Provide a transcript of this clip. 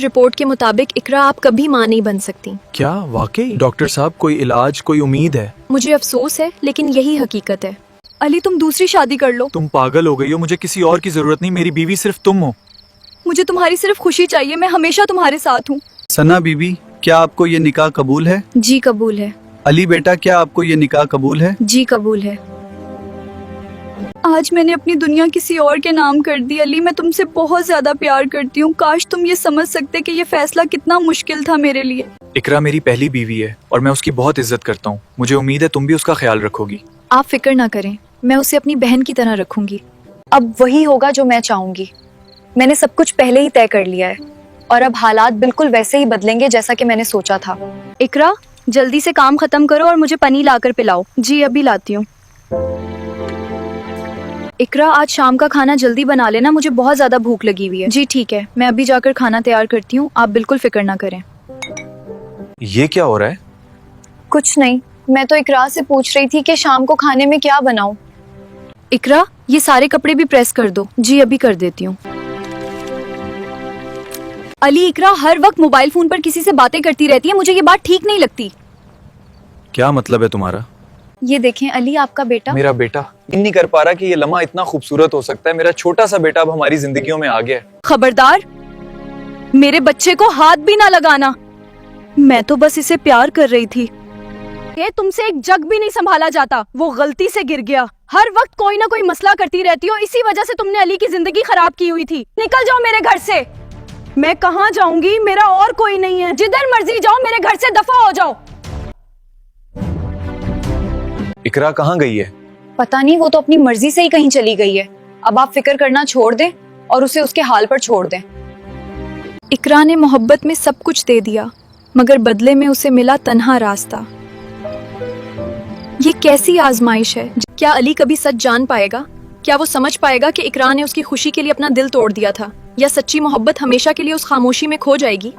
Report के मुताबिक इकरा आप कभी माँ नहीं बन सकती। क्या वाकई? डॉक्टर साहब, कोई इलाज, कोई उम्मीद है? मुझे अफसोस है लेकिन यही हकीकत है। अली तुम दूसरी शादी कर लो। तुम पागल हो गई हो, मुझे किसी और की जरूरत नहीं, मेरी बीवी सिर्फ तुम हो। मुझे तुम्हारी सिर्फ खुशी चाहिए, मैं हमेशा तुम्हारे साथ हूँ। सना बीबी, क्या आपको ये निकाह कबूल है? जी कबूल है। अली बेटा, क्या आपको ये निकाह कबूल है? जी कबूल है। आज मैंने अपनी दुनिया किसी और के नाम कर दी। अली, मैं तुमसे बहुत ज्यादा प्यार करती हूँ। काश तुम ये समझ सकते कि ये फैसला कितना मुश्किल था मेरे लिए। इकरा मेरी पहली बीवी है और मैं उसकी बहुत इज्जत करता हूँ। मुझे उम्मीद है तुम भी उसका ख्याल रखोगी। आप फिक्र ना करें, मैं उसे अपनी बहन की तरह रखूंगी। अब वही होगा जो मैं चाहूंगी। मैंने सब कुछ पहले ही तय कर लिया है और अब हालात बिल्कुल वैसे ही बदलेंगे जैसा कि मैंने सोचा था। इकरा, जल्दी से काम खत्म करो और मुझे पनीर लाकर पिलाओ। जी अभी लाती हूँ। इकरा, आज शाम का खाना जल्दी बना लेना, मुझे बहुत ज्यादा भूख लगी हुई है। जी ठीक है, मैं अभी जाकर खाना तैयार करती हूँ, आप बिल्कुल फिक्र ना करें। ये क्या हो रहा है? कुछ नहीं, मैं तो इकरा से पूछ रही थी कि शाम को खाने में क्या बनाऊं। इकरा, ये सारे कपड़े भी प्रेस कर दो। जी अभी कर देती हूँ। अली, इकरा हर वक्त मोबाइल फोन पर किसी से बातें करती रहती है, मुझे ये बात ठीक नहीं लगती। क्या मतलब है तुम्हारा? ये देखें अली, आपका बेटा। मेरा बेटा नहीं कर पा रहा कि ये लम्हा इतना खूबसूरत हो सकता है। मेरा छोटा सा बेटा अब हमारी जिंदगियों में आ गया है। खबरदार, मेरे बच्चे को हाथ भी ना लगाना। मैं तो बस इसे प्यार कर रही थी। ये तुमसे एक जग भी नहीं संभाला जाता, वो गलती से गिर गया। हर वक्त कोई ना कोई मसला करती रहती हो, इसी वजह से तुमने अली की जिंदगी खराब की हुई थी। निकल जाओ मेरे घर से। मैं कहाँ जाऊंगी, मेरा और कोई नहीं है। जिधर मर्जी जाओ, मेरे घर से दफा हो जाओ। इकरा कहाँ गई है? पता नहीं, वो तो अपनी मर्जी से ही कहीं चली गई है। अब आप फिक्र करना छोड़ दें और उसे उसके हाल पर छोड़ दें। इकरा ने मोहब्बत में सब कुछ दे दिया, मगर बदले में उसे मिला तन्हा रास्ता। ये कैसी आजमाइश है? क्या अली कभी सच जान पाएगा? क्या वो समझ पाएगा कि इकरा ने उसकी खुशी के लिए अपना दिल तोड़ दिया था, या सच्ची मोहब्बत हमेशा के लिए उस खामोशी में खो जाएगी?